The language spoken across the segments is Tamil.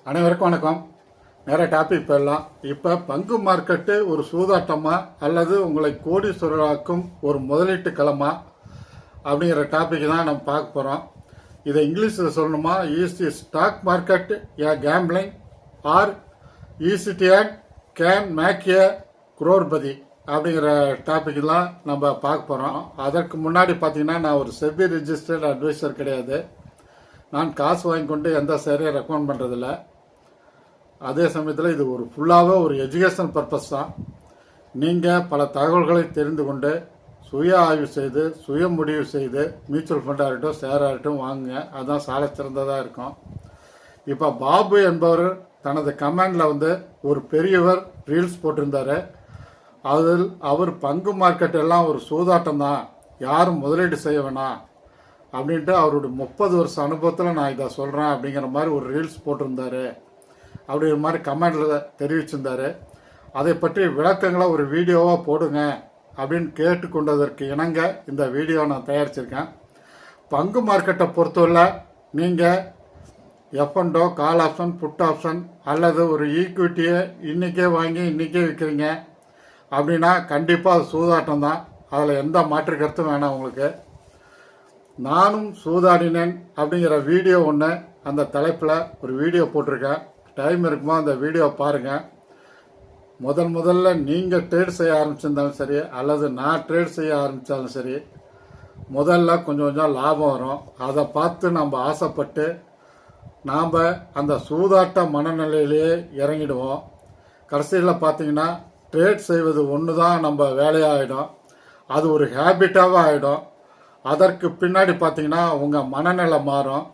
அனைவருக்கும் வணக்கம். நிறைய டாபிக் போயிடலாம். இப்போ பங்கு மார்க்கெட்டு ஒரு சூதாட்டமா அல்லது உங்களை கோடீஸ்வரராக்கும் ஒரு முதலீட்டு களமா அப்படிங்கிற டாபிக் தான் நம்ம பார்க்க போகிறோம். இதை இங்கிலீஷில் சொல்லணுமா, is the stock market a gambling or is it can make a crorepati அப்படிங்கிற டாபிக் தான் நம்ம பார்க்க போகிறோம். அதற்கு முன்னாடி பார்த்தீங்கன்னா, நான் ஒரு செபி ரிஜிஸ்டர்ட் அட்வைசர் கிடையாது. நான் காசு வாங்கி கொண்டு எந்த ஷேரையும் ரெக்கமெண்ட் பண்ணுறதில்ல. அதே சமயத்தில் இது ஒரு ஃபுல்லாகவே ஒரு எஜுகேஷன் பர்பஸ் தான். நீங்கள் பல தகவல்களை தெரிந்து கொண்டு சுய ஆய்வு செய்து சுய முடிவு செய்து மியூச்சுவல் ஃபண்டாகட்டும் ஷேராகட்டும் வாங்குங்க. அதுதான் சால சிறந்ததாக இருக்கும். இப்போ பாபு என்பவர் தனது கமெண்டில் ஒரு பெரியவர் ரீல்ஸ் போட்டிருந்தார். அதில் அவர் பங்கு மார்க்கெட் எல்லாம் ஒரு சூதாட்டம் தான், யாரும் முதலீடு செய்ய வேணாம் அப்படின்ட்டு அவருடைய 30 வருஷ அனுபவத்தில் நான் இதை சொல்கிறேன் அப்படிங்கிற மாதிரி ஒரு ரீல்ஸ் போட்டிருந்தாரு. அப்படிங்கிற மாதிரி கமெண்டில் தெரிவிச்சிருந்தாரு. அதை பற்றி விளக்கங்களை ஒரு வீடியோவாக போடுங்க அப்படின்னு கேட்டுக்கொண்டதற்கு இணங்க இந்த வீடியோ நான் தயாரிச்சிருக்கேன். பங்கு மார்க்கெட்டை பொறுத்தவரை நீங்கள் எஃப்என்டோ, கால் ஆப்ஷன், புட் ஆப்ஷன் அல்லது ஒரு ஈக்விட்டியை இன்றைக்கே வாங்கி இன்றைக்கே விற்கிறீங்க அப்படின்னா கண்டிப்பாக அது சூதாட்டம் தான். அதில் எந்த மாற்று கருத்தும் வேணாம். உங்களுக்கு நானும் சூதாடினேன் அப்படிங்கிற வீடியோ ஒன்று அந்த தலைப்பில் ஒரு வீடியோ போட்டிருக்கேன். டைம் இருக்குமோ அந்த வீடியோ பாருங்கள். முதல்ல நீங்கள் ட்ரேட் செய்ய ஆரம்பிச்சிருந்தாலும் சரி அல்லது நான் ட்ரேட் செய்ய ஆரம்பித்தாலும் சரி, முதல்ல கொஞ்சம் லாபம் வரும். அதை பார்த்து நம்ம ஆசைப்பட்டு நாம் அந்த சூதாட்ட மனநிலையிலேயே இறங்கிடுவோம். கடைசியில் பார்த்தீங்கன்னா ட்ரேட் செய்வது ஒன்று தான் நம்ம வேலையாகிடும். அது ஒரு ஹேபிட்டாகவே ஆகிடும். அதற்கு பின்னாடி பார்த்தீங்கன்னா உங்கள் மனநிலை மாறும்.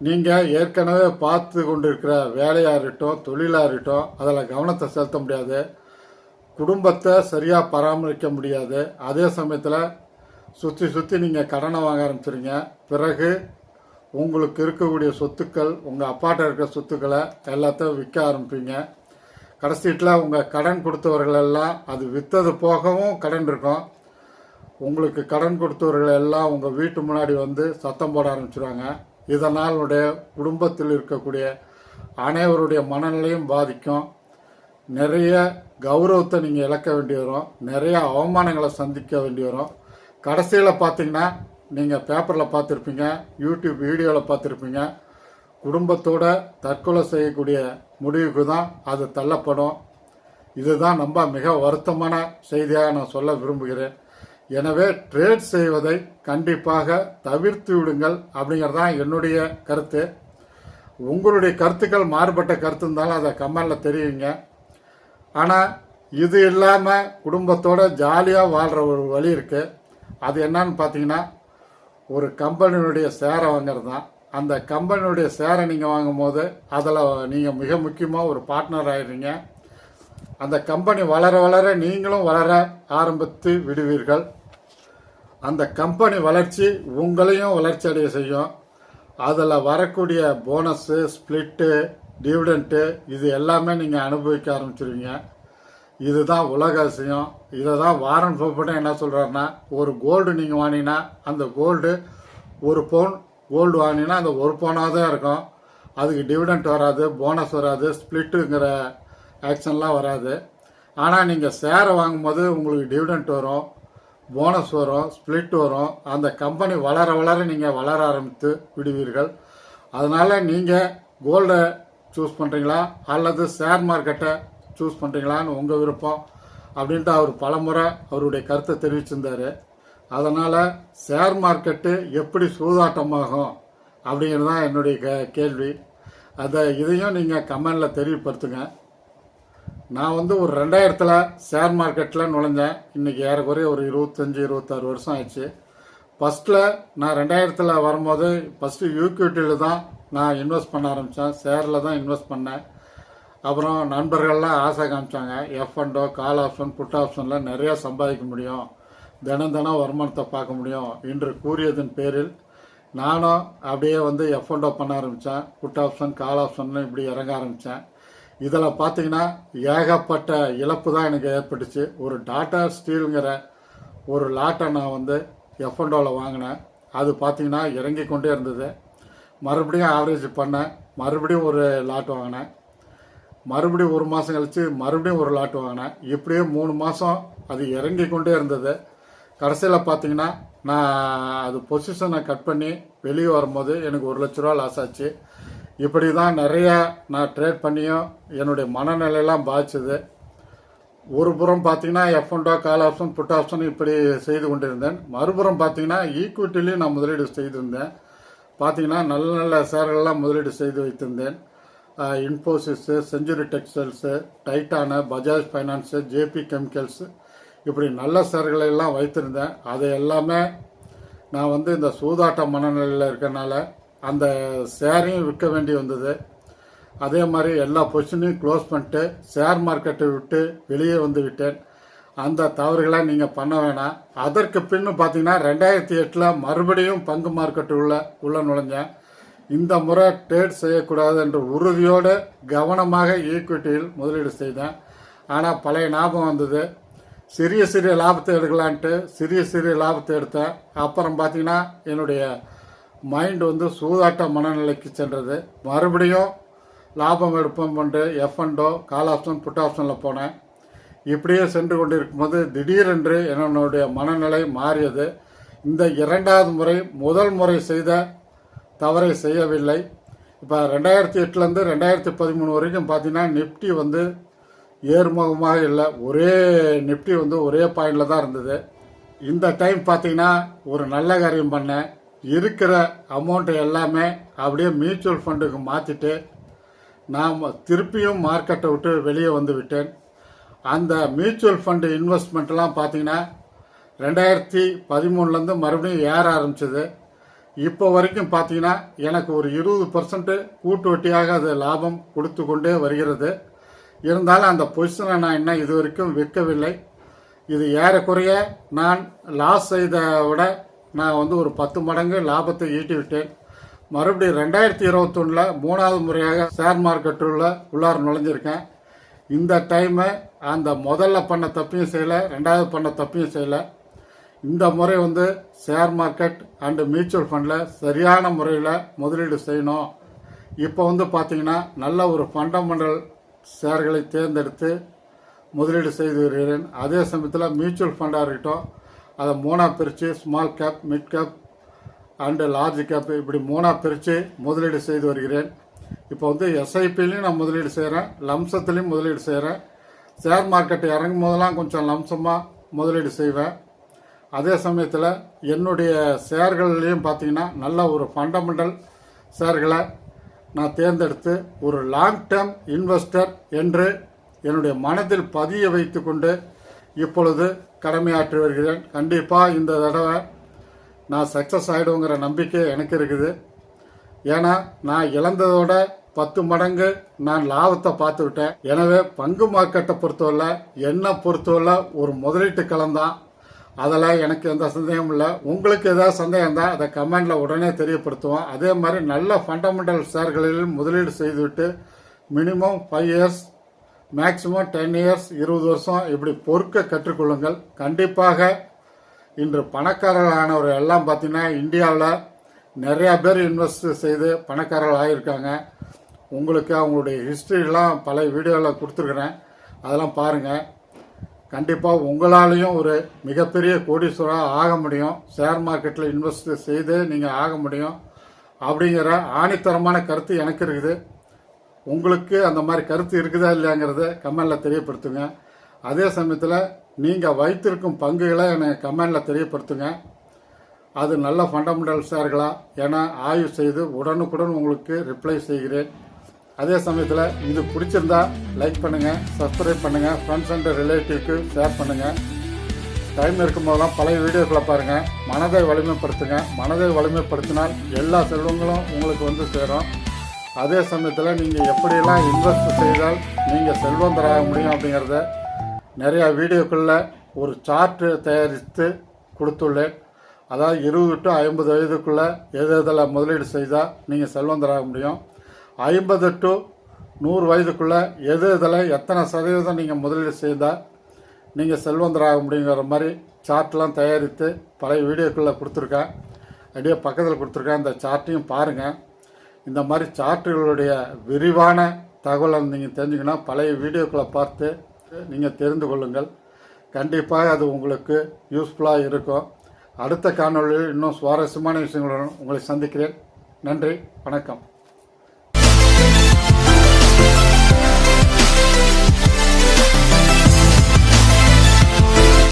நீங்கள் ஏற்கனவே பார்த்து கொண்டிருக்கிற வேலையாக இருக்கட்டும், தொழிலாக இருக்கட்டும், அதில் கவனத்தை செலுத்த முடியாது. குடும்பத்தை சரியாக பராமரிக்க முடியாது. அதே சமயத்தில் சுற்றி நீங்கள் கடனை வாங்க ஆரம்பிச்சிருங்க. பிறகு உங்களுக்கு இருக்கக்கூடிய சொத்துக்கள், உங்கள் அப்பாட்ட இருக்கிற சொத்துக்களை எல்லாத்தையும் விற்க ஆரம்பிப்பீங்க. கடைசியில் உங்கள் கடன் கொடுத்தவர்கள் எல்லாம் அது விற்றது போகவும் கடன் இருக்கும். உங்களுக்கு கடன் கொடுத்தவர்கள் எல்லாம் உங்கள் வீட்டு முன்னாடி சத்தம் போட ஆரம்பிச்சிடுவாங்க. இதனால் உடைய குடும்பத்தில் இருக்கக்கூடிய அனைவருடைய மனநிலையும் பாதிக்கும். நிறைய கௌரவத்தை நீங்கள் இழக்க வேண்டி வரும். நிறைய அவமானங்களை சந்திக்க வேண்டி வரும். கடைசியில் பார்த்தீங்கன்னா நீங்கள் பேப்பரில் பார்த்துருப்பீங்க, யூடியூப் வீடியோவில் பார்த்துருப்பீங்க, குடும்பத்தோட தற்கொலை செய்யக்கூடிய முடிவுக்கு தான் அது தள்ளப்படும். இதுதான் ரொம்ப மிக வருத்தமான செய்தியாக நான் சொல்ல விரும்புகிறேன். எனவே ட்ரேட் செய்வதை கண்டிப்பாக தவிர்த்து விடுங்கள் அப்படிங்கிறதான் என்னுடைய கருத்து. உங்களுடைய கருத்துக்கள் மாறுபட்ட கருத்து இருந்தாலும் அதை கமெண்டில் தெரியுங்க. ஆனால் இது இல்லாமல் குடும்பத்தோட ஜாலியாக வாழ்கிற ஒரு வழி இருக்குது. அது என்னன்னு பார்த்தீங்கன்னா, ஒரு கம்பெனியுடைய ஷேரை வாங்கிறது தான். அந்த கம்பெனியுடைய ஷேரை நீங்கள் வாங்கும் போது அதில் நீங்கள் மிக முக்கியமாக ஒரு பார்ட்னர் ஆகிடுறீங்க. அந்த கம்பெனி வளர நீங்களும் வளர ஆரம்பித்து விடுவீர்கள். அந்த கம்பெனி வளர்ச்சி உங்களையும் வளர்ச்சி அடைய செய்யும். அதில் வரக்கூடிய போனஸு, ஸ்பிளிட்டு, டிவிடெண்ட்டு இது எல்லாமே நீங்கள் அனுபவிக்க ஆரம்பிச்சிருவீங்க. இதுதான் உலக அதிசயம். இதை தான் வாரன் பஃபெட் என்ன சொல்கிறாருன்னா, ஒரு கோல்டு நீங்கள் வாங்கினீங்கன்னா அந்த கோல்டு 1 பவுன் கோல்டு வாங்கினீங்கன்னா அந்த 1 பவுனாக தான் இருக்கும். அதுக்கு டிவிடெண்ட் வராது, போனஸ் வராது, ஸ்பிளிட்டுங்கிற ஆக்ஷன்லாம் வராது. ஆனால் நீங்கள் ஷேரை வாங்கும்போது உங்களுக்கு டிவிடெண்ட் வரும், போனஸ் வரும், ஸ்பிளிட் வரும். அந்த கம்பெனி வளர நீங்கள் வளர ஆரம்பித்து விடுவீர்கள். அதனால் நீங்கள் கோல்டை சூஸ் பண்ணுறீங்களா அல்லது ஷேர் மார்க்கெட்டை சூஸ் பண்ணுறீங்களான்னு உங்கள் விருப்பம் அப்படின்ட்டு அவர் பலமுறை அவருடைய கருத்தை தெரிவிச்சிருந்தார். அதனால் ஷேர் மார்க்கெட்டு எப்படி சூதாட்டமாகும் அப்படிங்கிறது தான் என்னுடைய கேள்வி. இதையும் நீங்கள் கமெண்டில் தெரியப்படுத்துங்க. நான் ஒரு 2000 ஷேர் மார்க்கெட்டில் நுழைஞ்சேன். இன்றைக்கி ஏறக்குறைய ஒரு 25-26 வருஷம் ஆயிடுச்சு. ஃபஸ்ட்டில் நான் 2000 வரும்போது ஃபஸ்ட்டு ஈக்விட்டியில் தான் நான் இன்வெஸ்ட் பண்ண ஆரம்பித்தேன். ஷேரில் தான் இன்வெஸ்ட் பண்ணேன். அப்புறம் நண்பர்கள்லாம் ஆசை காமிச்சாங்க, எஃப்என்டோ, கால் ஆப்ஷன், புட் ஆப்ஷனில் நிறையா சம்பாதிக்க முடியும், தினம் வருமானத்தை பார்க்க முடியும் என்று கூறியதன் பேரில் நானும் அப்படியே எஃப்என்டோ பண்ண ஆரம்பித்தேன். புட் ஆப்ஷன், கால் ஆப்ஷன் இப்படி இறங்க ஆரம்பித்தேன். இதில் பார்த்தீங்கன்னா ஏகப்பட்ட இழப்பு தான் எனக்கு ஏற்பட்டுச்சு. ஒரு டாடா ஸ்டீலுங்கிற ஒரு லாட்டை நான் எஃப்என்டோவில் வாங்கினேன். அது பார்த்தீங்கன்னா இறங்கி கொண்டே இருந்தது. மறுபடியும் ஆவரேஜ் பண்ணேன், மறுபடியும் ஒரு லாட் வாங்கினேன், மறுபடியும் ஒரு மாதம் கழித்து மறுபடியும் ஒரு லாட் வாங்கினேன். இப்படியே 3 மாதம் அது இறங்கி கொண்டே இருந்தது. கடைசியில் பார்த்தீங்கன்னா நான் அது பொசிஷனை கட் பண்ணி வெளியே வரும்போது எனக்கு 1 லட்ச ரூபா லாஸ் ஆச்சு. இப்படி தான் நிறையா நான் ட்ரேட் பண்ணியும் என்னுடைய மனநிலையெல்லாம் பாதிச்சது. ஒரு புறம் பார்த்தீங்கன்னா F&O, call option, put option இப்படி செய்து கொண்டிருந்தேன். மறுபுறம் பார்த்தீங்கன்னா ஈக்விட்டிலையும் நான் முதலீடு செய்திருந்தேன். பார்த்தீங்கன்னா நல்ல நல்ல ஷேர்கள்லாம் முதலீடு செய்து வைத்திருந்தேன். Infosys, Century Textiles, Titan, Bajaj Finance, J B Chemicals இப்படி நல்ல ஷேர்களை எல்லாம் வைத்திருந்தேன். அதை எல்லாமே நான் வந்து இந்த சூதாட்ட மனநிலையில் இருக்கனால அந்த ஷேரையும் விற்க வேண்டி வந்தது. அதே மாதிரி எல்லா பொசிஷனையும் க்ளோஸ் பண்ணிட்டு ஷேர் மார்க்கெட்டை விட்டு வெளியே வந்து விட்டேன். அந்த தவறுகளை நீங்கள் பண்ண வேணாம். அதற்கு பின்னு பார்த்தீங்கன்னா 2008 மறுபடியும் பங்கு மார்க்கெட்டு உள்ள நுழைஞ்சேன். இந்த முறை ட்ரேட் செய்யக்கூடாது என்ற உறுதியோடு கவனமாக ஈக்விட்டியில் முதலீடு செய்தேன். ஆனால் பழைய ஞாபகம் வந்தது. சிறிய சிறிய லாபத்தை எடுக்கலான்ட்டு சிறிய லாபத்தை எடுத்தேன். அப்புறம் பார்த்தீங்கன்னா என்னுடைய மைண்ட் வந்து சூதாட்ட மனநிலைக்கு சென்றது. மறுபடியும் லாபம் எடுப்போம் கொண்டு F&O, கால் ஆப்ஷன், புட் ஆப்ஷனில் போனேன். இப்படியே சென்று கொண்டிருக்கும்போது திடீரென்று என்னுடைய மனநிலை மாறியது. இந்த 2வது முறை முதல் முறை செய்த தவறை செய்யவில்லை. இப்போ 2008 2013 வரைக்கும் பார்த்தீங்கன்னா நிஃப்டி வந்து ஏறுமுகமாக இல்லை, ஒரே நிஃப்டி வந்து ஒரே பாயிண்டில் தான் இருந்தது. இந்த டைம் பார்த்தீங்கன்னா ஒரு நல்ல காரியம் பண்ணேன். இருக்கிற அமௌண்ட்டை எல்லாமே அப்படியே மியூச்சுவல் ஃபண்டுக்கு மாற்றிட்டு நான் திருப்பியும் மார்க்கெட்டை விட்டு வெளியே வந்து விட்டேன். அந்த மியூச்சுவல் ஃபண்டு இன்வெஸ்ட்மெண்ட்லாம் பார்த்தீங்கன்னா 2013 மறுபடியும் ஏற ஆரம்பிச்சது. இப்போ வரைக்கும் பார்த்தீங்கன்னா எனக்கு ஒரு 20% கூட்டு வட்டியாக அது லாபம் கொடுத்து கொண்டே வருகிறது. இருந்தாலும் அந்த பொசிஷனை நான் இன்னும் இது வரைக்கும் விற்கவில்லை. இது ஏறக்குறைய நான் லாஸ் செய்த விட நான் வந்து ஒரு 10 மடங்கு லாபத்தை ஈட்டி விட்டேன். மறுபடியும் 2021 3வது முறையாக ஷேர் மார்க்கெட்டுள்ள உள்ளார நுழைஞ்சிருக்கேன். இந்த டைமு அந்த முதல்ல பண்ண தப்பையும் செய்யலை, 2வது பண்ண தப்பையும் செய்யலை. இந்த முறை வந்து ஷேர் மார்க்கெட் அண்டு மியூச்சுவல் ஃபண்டில் சரியான முறையில் முதலீடு செய்யணும். இப்போ வந்து பார்த்தீங்கன்னா நல்ல ஒரு ஃபண்டமெண்டல் ஷேர்களை தேர்ந்தெடுத்து முதலீடு செய்து வருகிறேன். அதே சமயத்தில் மியூச்சுவல் ஃபண்டாக இருக்கட்டும், அதை 3ஆக பிரித்து small cap, mid cap and large cap இப்படி 3ஆக பிரித்து முதலீடு செய்து வருகிறேன். இப்போ வந்து எஸ்ஐபிலையும் நான் முதலீடு செய்கிறேன், லம்சத்துலேயும் முதலீடு செய்கிறேன். ஷேர் மார்க்கெட் இறங்கும் போதெல்லாம் கொஞ்சம் லம்சமாக முதலீடு செய்வேன். அதே சமயத்தில் என்னுடைய ஷேர்கள்லேயும் பார்த்தீங்கன்னா நல்ல ஒரு ஃபண்டமெண்டல் ஷேர்களை நான் தேர்ந்தெடுத்து ஒரு லாங் டேர்ம் இன்வெஸ்டர் என்று என்னுடைய மனதில் பதிய வைத்து கொண்டு இப்பொழுது கடமையாற்றி வருகிறேன். கண்டிப்பாக இந்த தடவை நான் சக்ஸஸ் ஆகிடுங்கிற நம்பிக்கை எனக்கு இருக்குது. ஏன்னா நான் இழந்ததோட 10 மடங்கு நான் லாபத்தை பார்த்து விட்டேன். எனவே பங்கு மார்க்கெட்டை பொறுத்தவரை என்னை பொறுத்தவரை ஒரு முதலீட்டு களம்தான். அதில் எனக்கு எந்த சந்தேகமும் இல்லை. உங்களுக்கு ஏதாவது சந்தேகம் தான் அதை கமெண்டில் உடனே தெரியப்படுத்துவோம். அதே மாதிரி நல்ல ஃபண்டமெண்டல் ஷேர்களில் முதலீடு செய்துவிட்டு மினிமம் 5 இயர்ஸ், மேக்சிமம் 10 இயர்ஸ், 20 வருஷம் இப்படி பொறுக்க கற்றுக்கொள்ளுங்கள். கண்டிப்பாக இன்று பணக்காரர்களானவர்கள் எல்லாம் பார்த்தீங்கன்னா இந்தியாவில் நிறையா பேர் இன்வெஸ்ட் செய்து பணக்காரர்கள் ஆகியிருக்காங்க. உங்களுக்கு அவங்களுடைய ஹிஸ்ட்ரிலாம் பல வீடியோவில் கொடுத்துருக்குறேன், அதெல்லாம் பாருங்கள். கண்டிப்பாக உங்களாலையும் ஒரு மிகப்பெரிய கோடீஸ்வரராக ஆக முடியும். ஷேர் மார்க்கெட்டில் இன்வெஸ்ட் செய்து நீங்கள் ஆக முடியும் அப்படிங்கிற ஆணித்தரமான கருத்து எனக்கு இருக்குது. உங்களுக்கு அந்த மாதிரி கருத்து இருக்குதா இல்லையாங்கிறத கமெண்டில் தெரியப்படுத்துங்க. அதே சமயத்தில் நீங்கள் வைத்திருக்கும் பங்குகளை எனக்கு கமெண்டில் தெரியப்படுத்துங்க. அது நல்ல ஃபண்டமெண்டல் ஷேர்களா என ஆய்வு செய்து உடனுக்குடன் உங்களுக்கு ரிப்ளை செய்கிறேன். அதே சமயத்தில் இது பிடிச்சிருந்தா லைக் பண்ணுங்கள், சப்ஸ்கிரைப் பண்ணுங்கள், ஃப்ரெண்ட்ஸ் அண்ட் ரிலேட்டிவ்க்கு ஷேர் பண்ணுங்கள். டைம் இருக்கும்போதெல்லாம் பழைய வீடியோக்களை பாருங்கள். மனதை வலிமைப்படுத்துங்க. மனதை வலிமைப்படுத்தினால் எல்லா செல்வங்களும் உங்களுக்கு வந்து சேரும். அதே சமயத்தில் நீங்கள் எப்படியெல்லாம் இன்வெஸ்ட் செய்தால் நீங்கள் செல்வந்தராக முடியும் அப்படிங்கிறத நிறையா வீடியோக்களில் ஒரு சார்ட்டு தயாரித்து கொடுத்துள்ளேன். அதாவது 20 to 50 வயதுக்குள்ளே எதில் முதலீடு செய்தால் நீங்கள் செல்வந்தராக முடியும், 50 to 100 வயதுக்குள்ளே இதில் எத்தனை சதவீதம் நீங்கள் முதலீடு செய்தால் நீங்கள் செல்வந்தராக முடியுங்கிற மாதிரி சார்ட்லாம் தயாரித்து பழைய வீடியோக்களில் கொடுத்துருக்கேன். அப்படியே பக்கத்தில் கொடுத்துருக்கேன். அந்த சார்ட்டையும் பாருங்கள். இந்த மாதிரி சார்ட்டுகளுடைய விரிவான தகவலை நீங்கள் தெரிஞ்சுக்கணும். பழைய வீடியோக்களை பார்த்து நீங்கள் தெரிந்து கொள்ளுங்கள். கண்டிப்பாக அது உங்களுக்கு யூஸ்ஃபுல்லாக இருக்கும். அடுத்த காணொளியில் இன்னும் சுவாரஸ்யமான விஷயங்களுடன் உங்களை சந்திக்கிறேன். நன்றி, வணக்கம்.